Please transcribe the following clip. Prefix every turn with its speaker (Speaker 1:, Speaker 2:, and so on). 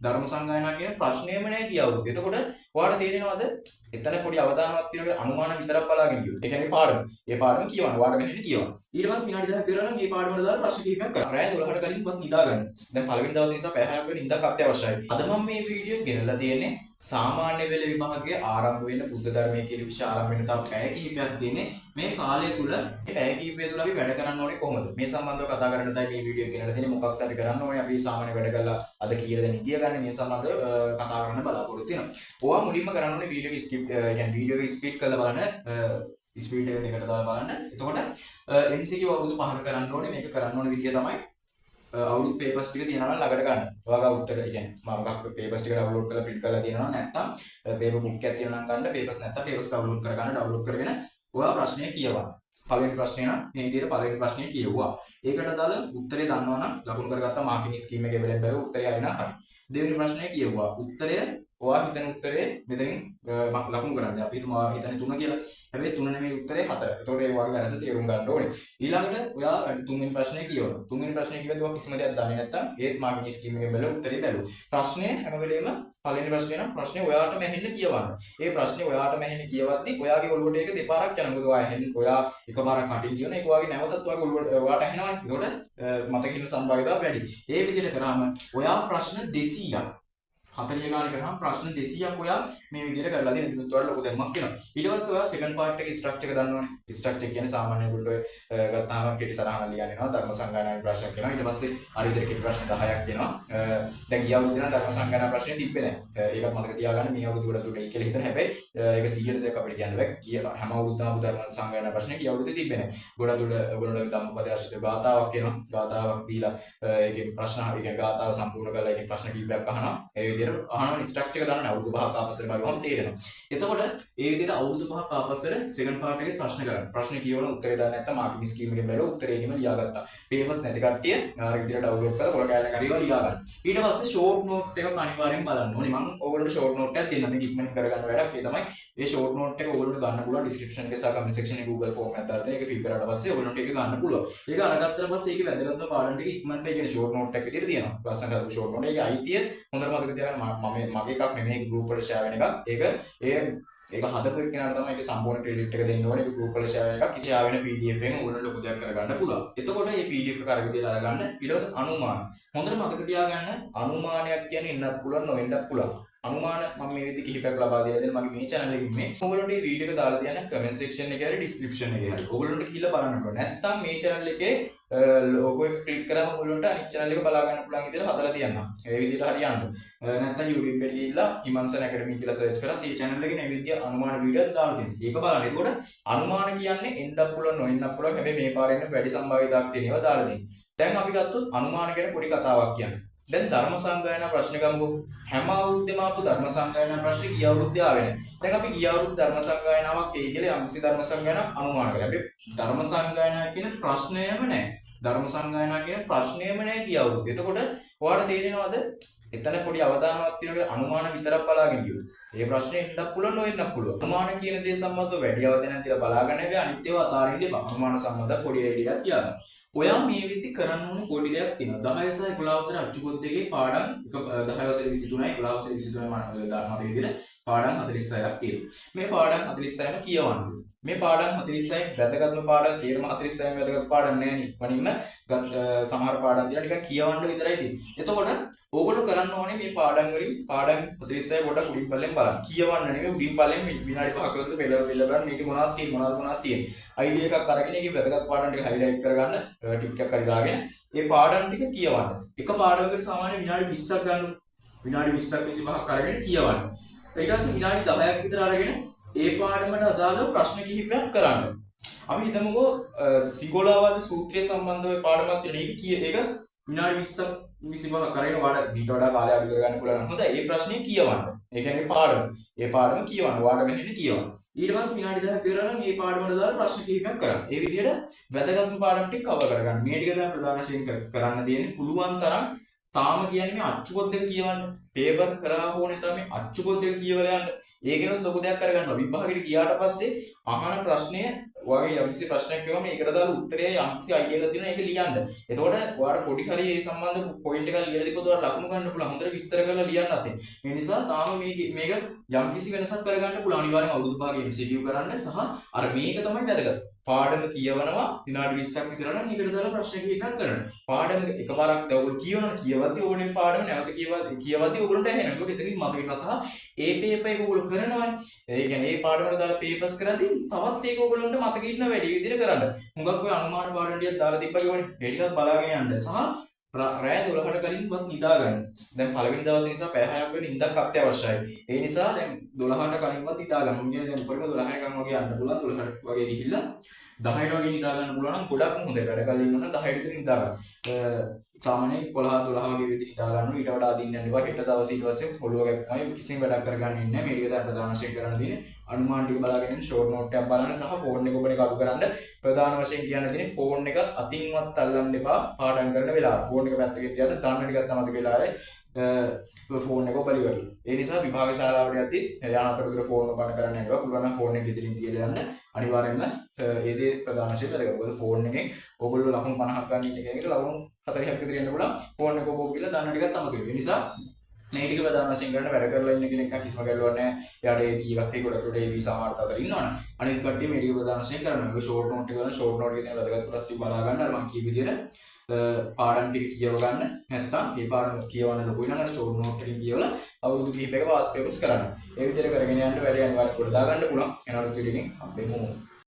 Speaker 1: ධර්ම සංගායනා කියන ප්‍රශ්නයම නෑ කියවුරුද්ද. එතකොට ඔයාලට තේරෙනවද? එතන පොඩි අවධානයක් තියෙනවා අනුමාන විතරක් බලාගෙන කියුවා. ඒ කියන්නේ පාඩම. ඒ පාඩම කියවන්න. ඔයාලට මෙහෙම කියවන්න. ඊට පස්සේ විනාඩි 10ක් කරලා මේ පාඩම වල දාලා ප්‍රශ්න කිහිපයක් කරන්න. රෑ 12ට කලින් වත් නිදා ගන්න. දැන් පළවෙනි දවසේ නිසා පැය 6ක් වෙන නිදාක් අත්‍යවශ්‍යයි. අද මම මේ වීඩියෝ ගෙනලා තියෙන්නේ සාමාන්‍ය පෙළ විභාගයේ ආරම්භ වෙන බුද්ධ ධර්මයේ කියන විෂය ආරම්භ වෙන තව පැය කිහිපයක් තියෙන්නේ. මේ කාලය තුල මේ පැය කිහිපය තුල අපි වැඩ කරන්න ඕනේ කොහොමද? මේ සම්බන්ධව කතා කරන්න තමයි මේ වීඩියෝ ගෙනලා තියෙන්නේ. මොකක්ද අපි කරන්න ඕනේ? අපි සාමාන්‍ය වැඩ කරලා අද කීයද නිදිය ගන්න මේ සම්බන්ධව කතා කරන්න බලාපොරොත්තු වෙනවා. ඔයා මුලින්ම කරන්න ඕනේ වීඩියෝ එක ස්කිප් يعني වීඩියෝ එක ස්පීඩ් කරලා බලන්න. ස්පීඩ් එක දෙකට දාලා බලන්න. එතකොට MCQ අවුරුදු 5ක කරන්න ඕනේ. මේක කරන්න ඕනේ විදිය තමයි අවුරුදු පේපර්ස් ටික තියෙනවා නම් ළඟට ගන්න. ඔයාගේ උත්තර يعني මම පේපර්ස් ටික ඩවුන්ලෝඩ් කරලා print කරලා තියෙනවා නැත්නම් පේපර් බුක් එකක් තියෙනවා නම් ගන්න. පේපර්ස් නැත්නම් පේපර්ස් ඩවුන්ලෝඩ් කරගන්න. ඩවුන්ලෝඩ් කරගෙන ඔයා ප්‍රශ්නය කියවන්න. පළවෙනි ප්‍රශ්නේ නම් මේ විදිහට පළවෙනි ප්‍රශ්නේ කියවුවා. ඒකට දාලා උත්තරේ දන්නවා නම් ලකුණු කරගත්තා මාකින් ස්කීම් එකේ වෙලෙන් බැලුවා උත්තරේ හරිනම් හරි. දෙවෙනි ප්‍රශ්නේ කියවුවා. උත්තරය ඔයා හිතන උත්තරේ මෙතනින් ලකුණු කරන්න. අපි හිතමු ඔයා හිතන්නේ 3 කියලා. හැබැයි 3 නෙමෙයි උත්තරේ 4. ඒතකොට ඒ වගේ වැරද්ද තේරුම් ගන්න ඕනේ. ඊළඟට ඔයා තුන්වෙනි ප්‍රශ්නේ කියවනවා. තුන්වෙනි ප්‍රශ්නේ කිව්වද ඔයා කිසිම දෙයක් දන්නේ නැත්නම් ඒත් මාකින් ස්කීම් එකේ බැලුවා උත්තරේ බැලුවා. ප්‍රශ්නේ හැම වෙලේම පළවෙනි ප්‍රශ්නේ නම් ප්‍රශ්නේ ඔයාටම ඇහෙන්න කියවන්න. ඒ ප්‍රශ්නේ ඔයාටම ඇහෙන්න කියවද්දි ඔයාගේ ඔළුවට ඒක දෙපාරක් යනවා. මොකද ඔයා ඇහෙන්න ඔයා එකපාරක් කටින් කියන එක ඔයාගේ නැවතත් ඔයාගේ ඔළුවට ඔයාට ඇහෙනවනේ. ඒතකොට මතක ඉන්න සම්භාවිතාව වැඩි. ඒ විදිහට කරාම ඔයා ප්‍රශ්න 200ක් 40 ගානක කරාම ප්‍රශ්න 200ක් ඔයා මේ විදිහට කරලා දෙන්න. ඉතින් උත්තරවල ලොකු දැනුමක් වෙනවා. ඊට පස්සේ ඔයා සෙකන්ඩ් පාර්ට් එකේ ස්ට්‍රක්චර් එක දන්නවනේ. ස්ට්‍රක්චර් කියන්නේ සාමාන්‍ය ඔයගොල්ලෝ ගත්තාම කෙටි සරහන ලියන්න වෙනවා. ධර්ම සංගායනාවේ ප්‍රශ්නයක් වෙනවා. ඊට පස්සේ හරි විදිහට කෙටි ප්‍රශ්න 10ක් එනවා. දැන් ගිය අවුරුද්දේ නම් ධර්ම සංගායනා ප්‍රශ්නේ තිබ්බේ නැහැ. ඒකත් මතක තියාගන්න. මේ අවුරුද්ද වල දුන්නේ කියලා හිතන හැබැයි ඒක 100% අපිට කියන්න බෑ. ගිය හැම අවුරුද්දම ධර්ම සංගායනා ප්‍රශ්නේ ගිය අවුරුද්දේ තිබ්බේ නැහැ. ගොඩක් දුර ඔයගොල්ලෝ ධම්මපදයේ ආශ්‍රිත ගාතාවක් එනවා. ගාතාවක් දීලා ඒකේ ප්‍රශ්න ඒ කියන්නේ ගාතාව සම්පූර්ණ කරලා ඒකේ ප්‍රශ්න කිහිපයක් අහනවා. ඒ විදිහට අහනවා ස්ට්‍රක්චර් එක දාන්න අවුරුදු 5ක් ආපස්සට බලුවම තේරෙනවා. එතකොට ඒ විදිහට අවුරුදු 5ක් ආපස්සට සෙකන්ඩ් පාර්ට් එකේ ප්‍රශ්න කරන්න. ප්‍රශ්නේ කියවන උත්තරේ දන්නේ නැත්නම් මාකින් ස්කීම් එකෙන් බැලුවා උත්තරේකම ලියාගත්තා. පේපර්ස් නැති කට්ටිය අර විදිහට ඩවුන්ලෝඩ් කරලා පොර කැලේ කරියව ලියා ගන්න. ඊට පස්සේ ෂෝට් නෝට් එකක් අනිවාර්යෙන් බලන්න ඕනේ. මම ඔයගොල්ලන්ට ෂෝට් නෝට් එකක් දෙන්නම්. මේක ඉක්මනින් කරගන්න වැඩක්. ඒ තමයි මේ ෂෝට් නෝට් එක ඔයගොල්ලන්ට ගන්න පුළුවන් ඩිස්ක්‍රිප්ෂන් එකේ සහ කමෙන්ට් සෙක්ෂන් එකේ Google ෆෝම් එකක් දාලා තියෙන. ඒක ෆිල් කරාට පස්සේ ඔයගොල්ලන්ට ඒක ගන්න පුළුවන්. ඒක අරගත්තට පස්සේ ඒකේ වැදගත්ම පාඩම් ටික ඉක්මනට ඒ කියන්නේ ෂෝට් නෝට් එකක් විදිහට තියෙනවා. ලස්සනට හදපු ෂෝට් නෝට් එකේ අයිතිය හොඳට මතක තියාගන්න. මගේ එකක් නෙමෙයි group වල share වෙන එකක්. ඒක හදපු එක්කෙනාට තමයි ඒක සම්පූර්ණ ක්‍රෙඩිට් එක දෙන්න ඕනේ. ඒක group වල share වෙන එකක්. කිසි ආවෙන PDF එකෙන් ඕන ලොකු දෙයක් කරගන්න පුළුවන්. එතකොට මේ PDF එක අර විදිහට අරගන්න. ඊට පස්සේ අනුමාන. හොඳට මතක තියාගන්න අනුමානයක් කියන්නේ ඉන්නත් පුළුවන් නොවෙන්නත් පුළුවන්. අනුමාන මම මේ විදිහ කිහිපයක් ලබා දීලා දෙනවා මගේ මේ channel එකකින් මේ. ඔයගොල්ලන්ට මේ වීඩියෝ එක දාලා තියන්න comment section එකේ හරි description එකේ හරි. ඔයගොල්ලන්ට කියලා බලන්න ඕනේ. නැත්තම් මේ channel එකේ logo එක click කරාම ඔයගොල්ලන්ට අනිත් channel එක බලා ගන්න පුළුවන් විදිහට හදලා තියන්නම්. ඒ විදිහට හරියන්න. නැත්තම් YouTube එකට ගිහිල්ලා හිමන්සන් academy කියලා search කරලා මේ channel එකේ මේ විදිහ අනුමාන වීඩියෝස් දාලා දෙන්න. ඒක බලන්න. එතකොට අනුමාන කියන්නේ එන්නත් පුළුවන් නොවෙන්නත් පුළුවන්. හැබැයි මේ පාරෙන් වැඩි සම්භාවිතාවක් තියෙන ඒවා දාලා දෙන්න. දැන් අපි ගත්තොත් අනුමාන ගැන පොඩි කතාවක් කියන්නේ. දැන් ධර්ම සංගායනා ප්‍රශ්න ගමුකෝ. හැම අවුරුද්දෙම ආපු ධර්ම සංගායනා ප්‍රශ්න ගිය අවුරුද්දේ ආවේ නැහැ. දැන් අපි ගිය අවුරුද්ද ධර්ම සංගායනාවක් එයි කියලා යම්කිසි ධර්ම සංගායනාවක් අනුමාන කරලා. අපි ධර්ම සංගායනා කියන ප්‍රශ්නයම නැහැ. ධර්ම සංගායනා කියන ප්‍රශ්නයම නැහැ ගිය අවුරුද්දේ. එතකොට ඔයාලට තේරෙනවද? එතන පොඩි අවධානයක් තියෙනවා අනුමාන විතරක් බලාගෙන ගියොත්. ඒ ප්‍රශ්නේ එන්නත් පුළුවන් නොවෙන්නත් පුළුවන්. අනුමාන කියන දේ සම්බන්ධව වැඩි අවධානයක් තියලා බලාගන්න හැබැයි අනිත් ඒවා අතාරින්න එපා. අනුමාන සම්බන්ධ පොඩි අයිඩියාවක් තියාගන්න. ඔයා මේ විදිහ කරන්න ඕනේ පොඩි දෙයක් තියෙනවා. 10 සහ 11 වසරේ අච්චුපොත් දෙකේ පාඩම් 10 වසරේ 23යි 11 වසරේ 23යි මම විදිහට පාඩම් 46ක් තියෙනවා. මේ පාඩම් 46ම කියවන්න. මේ පාඩම් 46යි වැදගත්ම පාඩම් 46යි වැදගත් පාඩම් නෑ නේ. වනින්න සමහර පාඩම් තියෙනවා නිකන් කියවන්න විතරයි තියෙන්නේ. එතකොට ඕගොල්ලෝ කරන්න ඕනේ මේ පාඩම් වලින් පාඩම් 46යි පොඩක් උඩින් පල්ලෙන් බලන්න. කියවන්න නෙමෙයි උඩින් පල්ලෙන් විනාඩි 5ක විතර පෙළ බලන්න මේකේ මොනවද තියෙන්නේ. අයිඩියා එකක් අරගෙන ඒකේ වැදගත් පාඩම් ටික highlight කරගන්න ටික් එකක් හරි දාගෙන මේ පාඩම් ටික කියවන්න. එක පාඩමකට සාමාන්‍ය විනාඩි 20ක් ගන්න. විනාඩි 20ක් 25ක් අරගෙන කියවන්න. ඊට පස්සේ විනාඩි 10ක් විතර අරගෙන ඒ පාඩමට අදාළ ප්‍රශ්න කිහිපයක් කරන්න. අපි හිතමුකෝ සිගෝලාවාද සූත්‍රය සම්බන්ධව පාඩමක් තියෙන ඒක විනාඩි 20ක් 25ක් කරගෙන ඔයාලට ඊට වඩා කාලය අඩු කරගන්න පුළුවන් නම් හොඳයි. ඒ ප්‍රශ්නේ කියවන්න. ඒ කියන්නේ පාඩම. ඒ පාඩම කියවන්න. ඔයාලට මෙහෙම කියවන්න. ඊට පස්සේ විනාඩි 10ක් කරලා මේ පාඩමට දාලා ප්‍රශ්න කිහිපයක් කරන්න. ඒ විදිහට වැදගත්ම පාඩම් ටික කවර් කරගන්න. මේ ටික තමයි ප්‍රධාන වශයෙන් කරන්න තියෙන්නේ. පුළුවන් තරම් තාම කියන්නේ මේ අච්චුපොත් දෙක කියවන්න. පේපර් කරා ඕනේ තමයි අච්චුපොත් දෙක කියවලා යන්න. ඒකෙනුත් ලොකු දෙයක් කරගන්න. විභාගෙට ගියාට පස්සේ අහන ප්‍රශ්නය ඔයාගේ යම්කිසි ප්‍රශ්නයක් කියවම මේකට දාලා උත්තරේ යම්කිසි අයිඩියා එකක් තියෙනවා ඒක ලියන්න. එතකොට ඔයාලට පොඩි හරි ඒ සම්බන්ධ පොයින්ට් එකක් ලියලා දීපොත් ඔයාලට ලකුණු ගන්න පුළුවන්. හොඳට විස්තර කරලා ලියන්න අතේ. මේ නිසා තාම මේක යම්කිසි වෙනසක් කරගන්න පුළුවන්. අනිවාර්යෙන් අවුරුදු 5ක MCQ කරන්න සහ අර මේක තමයි වැදගත්. පාඩම කියවනවා විනාඩි 20ක් විතර නම් ඒකට දාලා ප්‍රශ්න කිහිපයක් කරන්න. පාඩම එකපාරක් ඔයගොල්ලෝ කියවද්දී ඕනේ පාඩම නැවත කියවද්දී ඔයගොල්ලන්ට ඇහෙනවා. ඒකට එතනින් මතක වෙනවා සහ ඒ පේපර් එක ඔයගොල්ලෝ කරනවානේ. ඒ කියන්නේ ඒ පාඩමකට දාලා පේපර්ස් කරද්දී තවත් ඒක ඔයගොල්ලන්ට මතක ඉන්න වැඩි විදිහට කරන්න. හුඟක් ඔය අනුමාන පාඩම් ටිකක් දාලා තිබ්බගේ වනේ. ඒ ටිකක් බලාගෙන යන්න සහ රෑ 12ට කලින්වත් නිදා ගන්න. දැන් පළවෙනි දවසේ නිසා පැය 6ක් වෙන නිින්දක් අත්‍යවශ්‍යයි. ඒ නිසා දැන් 12ට කලින්වත් නිදා ගන්න. මම කියන්නේ දැන් උඩරම 12 කම් වගේ යන්න පුළුවන්. 12ට වගේ ගිහිල්ලා 10ට වගේ නිදා ගන්න පුළුවන් නම් ගොඩක් හොඳයි. වැඩ කරලා ඉන්නවනම් 10ට විතර නිදා ගන්න. සාමාන්‍යයෙන් 11 12 වගේ විතර නිදා ගන්න. ඊට වඩා අදින්න යන්න එපා. හෙට දවසේ ඊට පස්සේ ඔළුව ගැක්කමයි කිසිම වැඩක් කරගන්න ඉන්නේ නැහැ. මේක දැන් ප්‍රධාන වශයෙන් කරන්න තියෙන්නේ අනුමාන ටික බලාගෙන ඉන්න ෂෝට් නෝට් එකක් බලන්න සහ ෆෝන් එක ඔබ එක අඩු කරන්න. ප්‍රධාන වශයෙන් කියන්න තියෙන්නේ ෆෝන් එක අතින්වත් අල්ලන්න එපා. පාඩම් කරන වෙලාව ෆෝන් එක පැත්තකින් තියන්න දාන්න ටිකක් තමයි වෙලාවේ ෆෝන් එක ඔබලි කරලා. ඒ නිසා විභාග ශාලාවට යද්දී යානතරතුර ෆෝන් එක බඳ කරන්න යනවා. පුළුවන් නම් ෆෝන් එක ඉදිරියෙන් තියලා යන්න. අනිවාර්යයෙන්ම ඒ දේ ප්‍රධාන වශයෙන් වැදගත්. මොකද ෆෝන් එකෙන් ඔයගොල්ලෝ ලකුණු 50ක් ගන්න ඉන්න කෙනෙක්ට ලකුණු 40ක් විතර එන්න පුළුවන්. ෆෝන් එක ඔබ ගිහලා දාන්න ටිකක් අමතක වෙනවා. ඒ නිසා මේ ටික ප්‍රධාන වශයෙන් කරන්න වැඩ කරලා ඉන්න කෙනෙක් නම් කිසිම ගැටලුවක් නැහැ. එයාට ඒ ටීයක් ඒකට උඩ ඒ සමහරට අතර ඉන්නවනේ. අනිත් කට්ටිය මේ ටික ප්‍රධාන වශයෙන් කරනවා. ඒක ෂෝට් නෝට් එක ගන්න ෂෝට් නෝට් එකේ තියෙන වැදගත් කොටස් ටික බලා ගන්න. අර මම කියපු විදිහට පාඩම් ටික කියව ගන්න. නැත්තම් මේ පාඩම කියවන්න ලොකුයි නම් අර ෂෝට් නෝට් එකකින් කියවලා අවුරුදු කිහිපයක පාස් පේපර්ස් කරන්න. ඒ විදිහට කරගෙන යන්න වැඩි අනිවාර්යයෙන් කොට දා ගන්න පුළුවන්. එනවලු ටිකකින් හම්බෙමු.